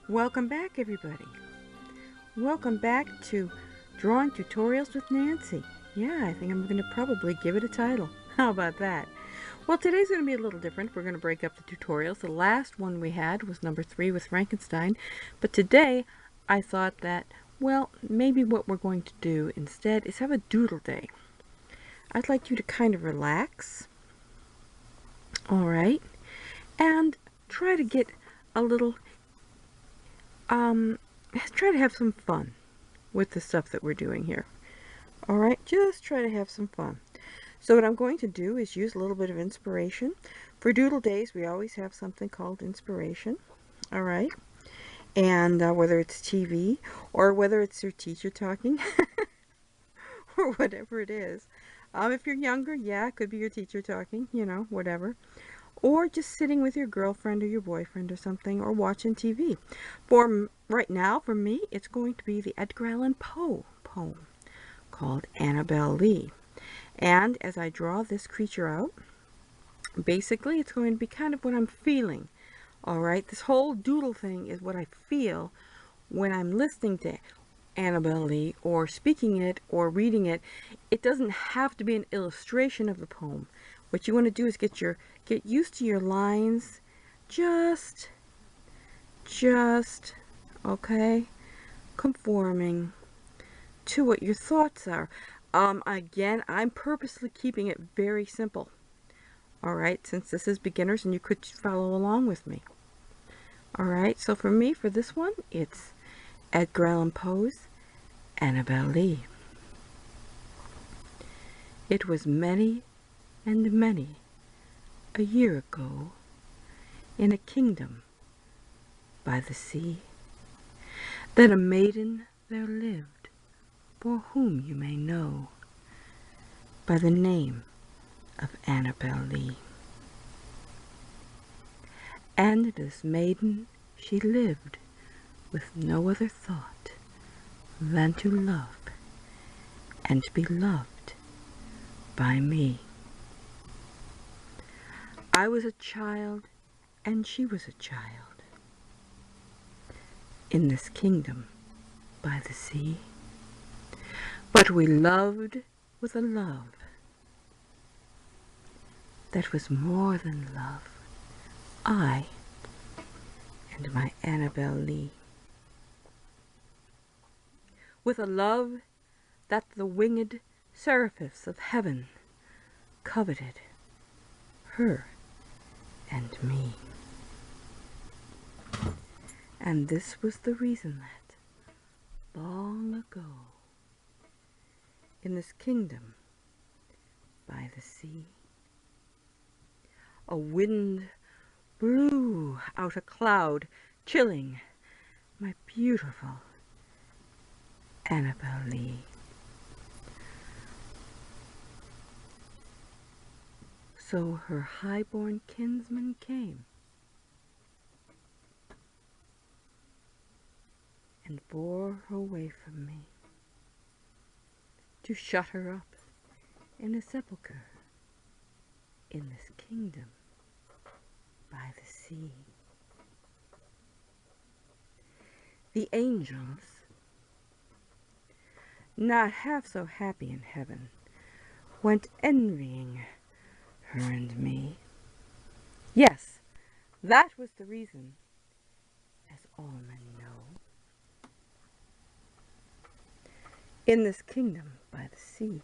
Welcome back, everybody. Welcome back to Drawing Tutorials with Nancy. Yeah, I think I'm going to probably give it a title. How about that? Well, today's going to be a little different. We're going to break up the tutorials. The last one we had was number 3 with Frankenstein. But today, I thought that, well, maybe what we're going to do instead is have a doodle day. I'd like you to kind of relax. All right? And try to get a little try to have some fun with the stuff that we're doing here. All right, just try to have some fun. So what I'm going to do is use a little bit of inspiration. For doodle days, we always have something called inspiration. All right, and whether it's TV or whether it's your teacher talking or whatever it is. If you're younger, yeah, it could be your teacher talking, you know, whatever. Or just sitting with your girlfriend or your boyfriend or something, or watching TV. Right now, for me, it's going to be the Edgar Allan Poe poem called Annabel Lee. And as I draw this creature out, basically it's going to be kind of what I'm feeling. All right, this whole doodle thing is what I feel when I'm listening to Annabel Lee or speaking it or reading it. It doesn't have to be an illustration of the poem. What you want to do is get used to your lines, just okay, conforming to what your thoughts are. Again, I'm purposely keeping it very simple. All right, since this is beginners and you could follow along with me. All right, so for me, for this one, it's Edgar Allan Poe's Annabel Lee. It was many and many a year ago, in a kingdom by the sea, that a maiden there lived, for whom you may know by the name of Annabel Lee. And this maiden, she lived with no other thought than to love and be loved by me. I was a child, and she was a child, in this kingdom by the sea. But we loved with a love that was more than love, I and my Annabel Lee. With a love that the winged seraphs of heaven coveted, her and me. And this was the reason that, long ago, in this kingdom by the sea, a wind blew out a cloud, chilling my beautiful Annabel Lee. So her high-born kinsman came and bore her away from me, to shut her up in a sepulchre in this kingdom by the sea. The angels, not half so happy in heaven, went envying her and me. Yes, that was the reason, as all men know. In this kingdom by the sea,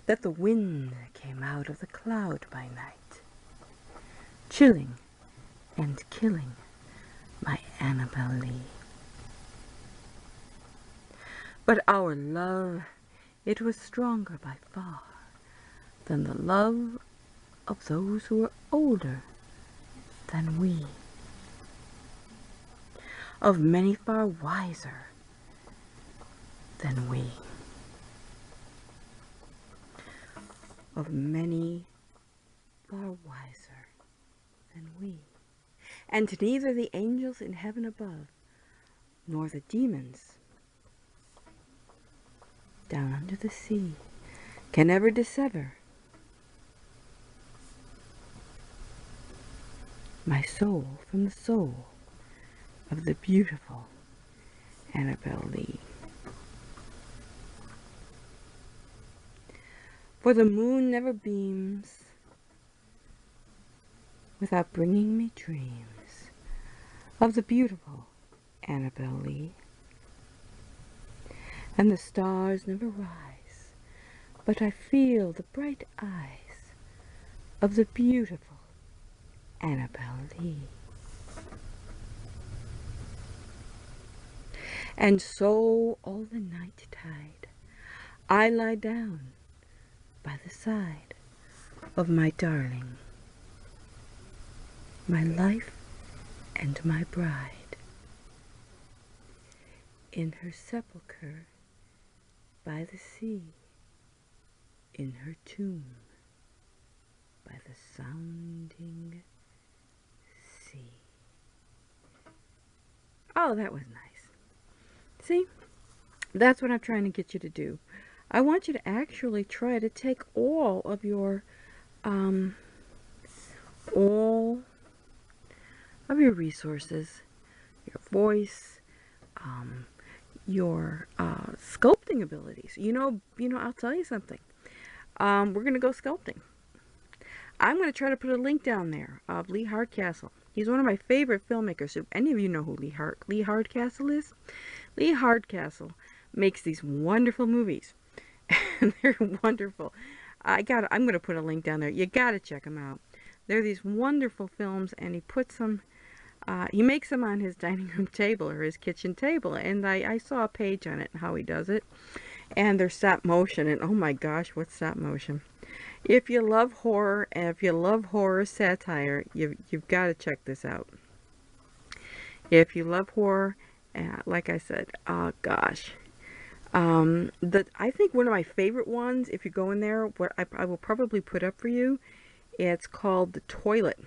that the wind came out of the cloud by night, chilling and killing my Annabel Lee. But our love, it was stronger by far than the love of those who were older than we, of many far wiser than we, of many far wiser than we. And neither the angels in heaven above, nor the demons down under the sea can ever dissever my soul from the soul of the beautiful Annabelle Lee. For the moon never beams without bringing me dreams of the beautiful Annabelle Lee. And the stars never rise, but I feel the bright eyes of the beautiful Annabelle Lee. And so all the night tide I lie down by the side of my darling, my life and my bride, in her sepulchre by the sea, in her tomb by the sounding sea. Oh, that was nice. See, that's what I'm trying to get you to do. I want you to actually try to take all of your all of your resources, your voice, your sculpting abilities. I'll tell you something. We're gonna go sculpting. I'm gonna try to put a link down there of Lee Hardcastle. He's one of my favorite filmmakers. If any of you know who Lee Hardcastle is, Lee Hardcastle makes these wonderful movies, and they're wonderful. I'm gonna put a link down there. You gotta check them out. They're these wonderful films, and he puts them. He makes them on his dining room table or his kitchen table, and I saw a page on it, how he does it. And they're stop motion, and oh my gosh, what's stop motion? If you love horror, and if you love horror satire, you've got to check this out. If you love horror, like I said, oh gosh. I think one of my favorite ones, if you go in there, what I will probably put up for you, it's called The Toilet.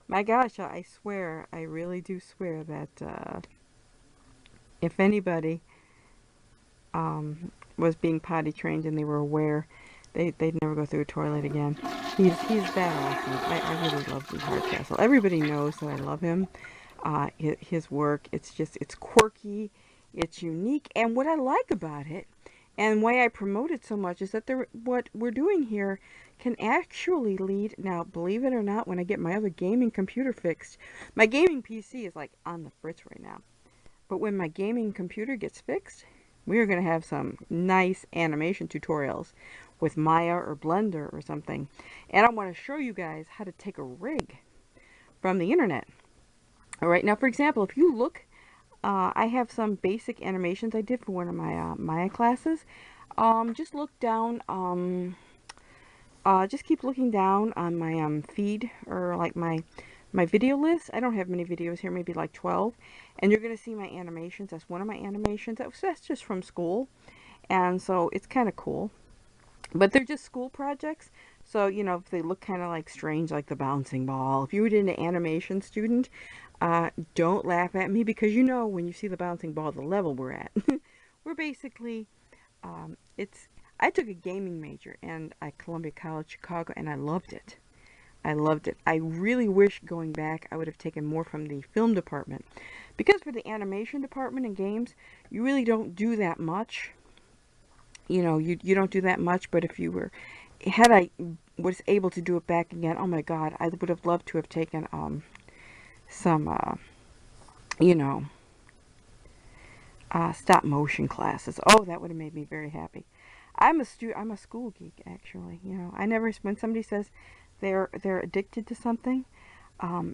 My gosh, I swear, I really do swear that if anybody was being potty trained and they were aware, they'd never go through a toilet again. He's that awesome. I really love Lee Hardcastle. Everybody knows that I love him. His work, it's quirky, it's unique, and what I like about it, and why I promote it so much, is that what we're doing here can actually lead, now believe it or not, when I get my other gaming computer fixed, my gaming PC is like on the fritz right now, but when my gaming computer gets fixed, we are going to have some nice animation tutorials with Maya or Blender or something, and I want to show you guys how to take a rig from the internet. All right, now for example, if you look, I have some basic animations I did for one of my Maya classes. Just look down, just keep looking down on my feed, or like my video list. I don't have many videos here, maybe like 12. And you're going to see my animations. That's one of my animations. That's just from school. And so it's kind of cool. But they're just school projects. So, if they look kind of like strange, like the bouncing ball. If you were an animation student, don't laugh at me, because when you see the bouncing ball, the level we're at. We're basically, I took a gaming major at Columbia College, Chicago, and I loved it. I loved it. I really wish going back I would have taken more from the film department, because for the animation department and games, you really don't do that much. You don't do that much, but if I was able to do it back again, oh my God, I would have loved to have taken some stop motion classes. Oh, that would have made me very happy. I'm a school geek, actually. When somebody says they're addicted to something,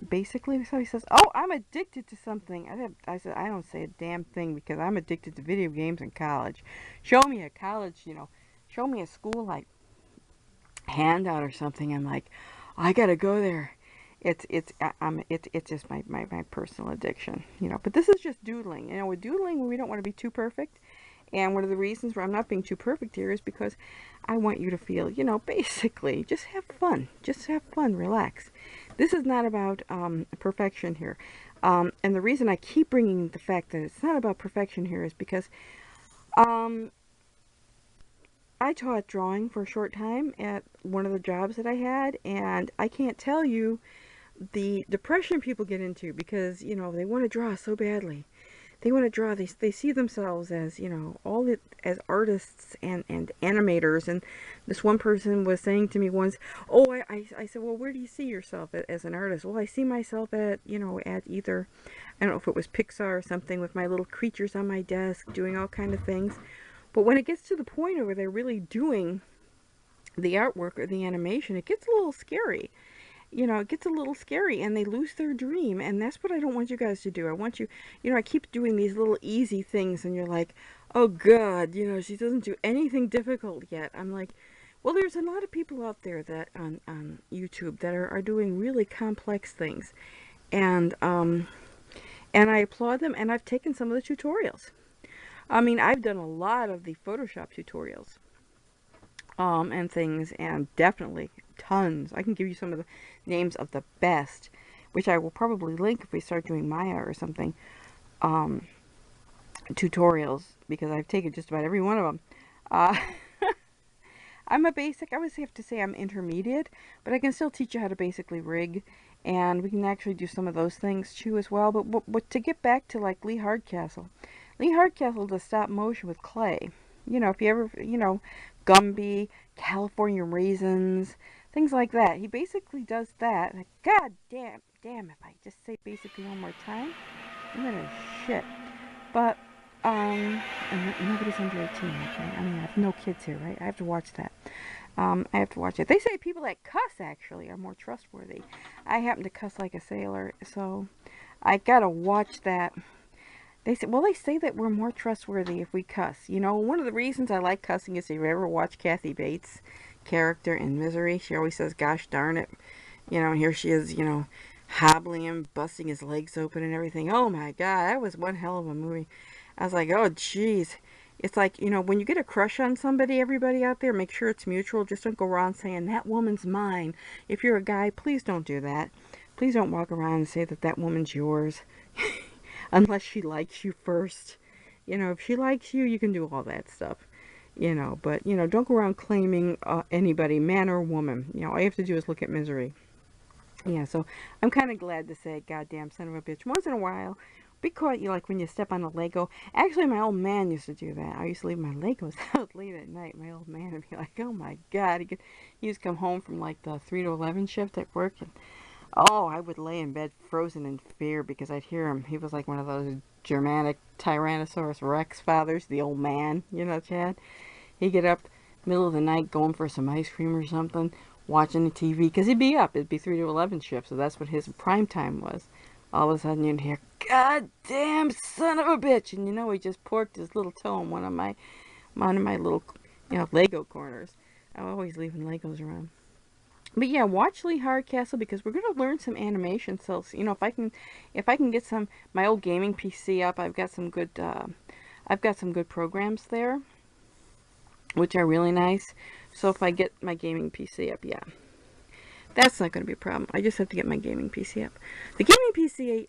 basically somebody says, "Oh, I'm addicted to something." I said, I don't say a damn thing, because I'm addicted to video games in college. Show me a college, show me a school like handout or something. I'm like, I gotta go there. It's just my personal addiction, But this is just doodling. With doodling, we don't want to be too perfect. And one of the reasons why I'm not being too perfect here is because I want you to feel, basically, just have fun. Just have fun, relax. This is not about perfection here. And the reason I keep bringing the fact that it's not about perfection here is because I taught drawing for a short time at one of the jobs that I had, and I can't tell you the depression people get into because, you know, they want to draw so badly. They want to draw, they see themselves as, you know, as artists and animators. And this one person was saying to me once, oh, I said, well, where do you see yourself as an artist? Well, I see myself at, you know, at either, I don't know if it was Pixar or something, with my little creatures on my desk doing all kind of things. But when it gets to the point where they're really doing the artwork or the animation, it gets a little scary. You know, it gets a little scary and they lose their dream. And that's what I don't want you guys to do. I want you, you know, I keep doing these little easy things and you're like, oh God, you know, she doesn't do anything difficult yet. I'm like, well, there's a lot of people out there that on YouTube that are doing really complex things. And and I applaud them, and I've taken some of the tutorials. I mean, I've done a lot of the Photoshop tutorials. And things, and definitely tons. I can give you some of the names of the best, which I will probably link if we start doing Maya or something, tutorials, because I've taken just about every one of them. Uh, I'm a basic, I would have to say I'm intermediate, but I can still teach you how to basically rig, and we can actually do some of those things too as well. But to get back to like Lee Hardcastle, Lee Hardcastle does stop motion with clay. You know, if you ever, you know, Gumby, California Raisins, things like that. He basically does that. Like, God damn, if I just say basically one more time, I'm gonna shit. But, and nobody's under 18, okay? I mean, I have no kids here, right? I have to watch that. I have to watch it. They say people that cuss, actually, are more trustworthy. I happen to cuss like a sailor, so I gotta watch that. They say, well, they say that we're more trustworthy if we cuss. You know, one of the reasons I like cussing is if you ever watch Kathy Bates' character in Misery, she always says, gosh darn it. You know, and here she is, you know, hobbling him, busting his legs open and everything. Oh my God, that was one hell of a movie. I was like, oh geez. It's like, you know, when you get a crush on somebody, everybody out there, make sure it's mutual. Just don't go around saying, that woman's mine. If you're a guy, please don't do that. Please don't walk around and say that that woman's yours. Unless she likes you first. You know, if she likes you, you can do all that stuff. You know, but, you know, don't go around claiming anybody, man or woman. You know, all you have to do is look at Misery. Yeah, so I'm kind of glad to say, goddamn son of a bitch. Once in a while, be caught you like when you step on a Lego. Actually, my old man used to do that. I used to leave my Legos out late at night. My old man would be like, oh my God. He used to come home from like the 3 to 11 shift at work, and oh, I would lay in bed frozen in fear because I'd hear him. He was like one of those Germanic Tyrannosaurus Rex fathers, the old man, you know, Chad. He'd get up middle of the night going for some ice cream or something, watching the TV, because he'd be up. It'd be 3 to 11 shift, so that's what his prime time was. All of a sudden you'd hear, God damn son of a bitch, and you know he just porked his little toe in one of my little, you know, Lego corners. I'm always leaving Legos around. But yeah, watch Lee Hardcastle because we're gonna learn some animation. So you know, if I can get my old gaming PC up, I've got some good programs there, which are really nice. So if I get my gaming PC up, yeah, that's not gonna be a problem. I just have to get my gaming PC up. The gaming PC,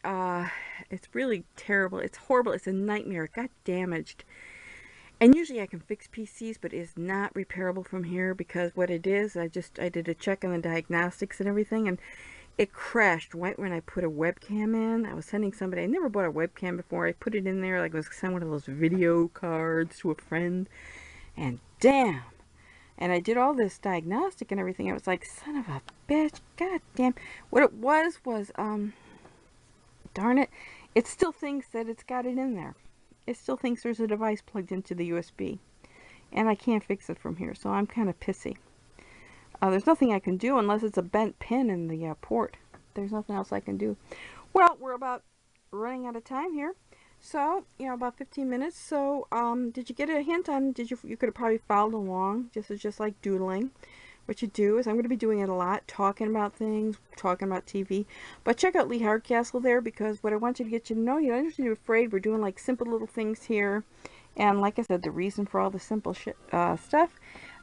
it's really terrible. It's horrible. It's a nightmare. It got damaged. And usually I can fix PCs, but it's not repairable from here because what it is, I did a check on the diagnostics and everything, and it crashed right when I put a webcam in. I was sending somebody, I never bought a webcam before. I put it in there like I was sending one of those video cards to a friend, and damn. And I did all this diagnostic and everything. I was like, son of a bitch, god damn. What it was, darn it, it still thinks that it's got it in there. It still thinks there's a device plugged into the USB. And I can't fix it from here, so I'm kind of pissy. There's nothing I can do unless it's a bent pin in the port. There's nothing else I can do. Well, we're about running out of time here. So, you know, about 15 minutes. So, did you get a hint on, you could have probably followed along. This is just like doodling. What you do is, I'm going to be doing it a lot, talking about things, talking about TV. But check out Lee Hardcastle there, because what I want you to get you to know, you don't have to be afraid. We're doing like simple little things here. And like I said, the reason for all the simple stuff.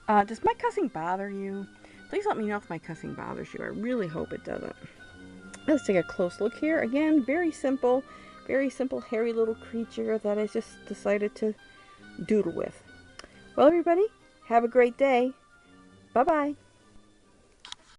Does my cussing bother you? Please let me know if my cussing bothers you. I really hope it doesn't. Let's take a close look here. Again, very simple, hairy little creature that I just decided to doodle with. Well, everybody, Have a great day. Bye-bye.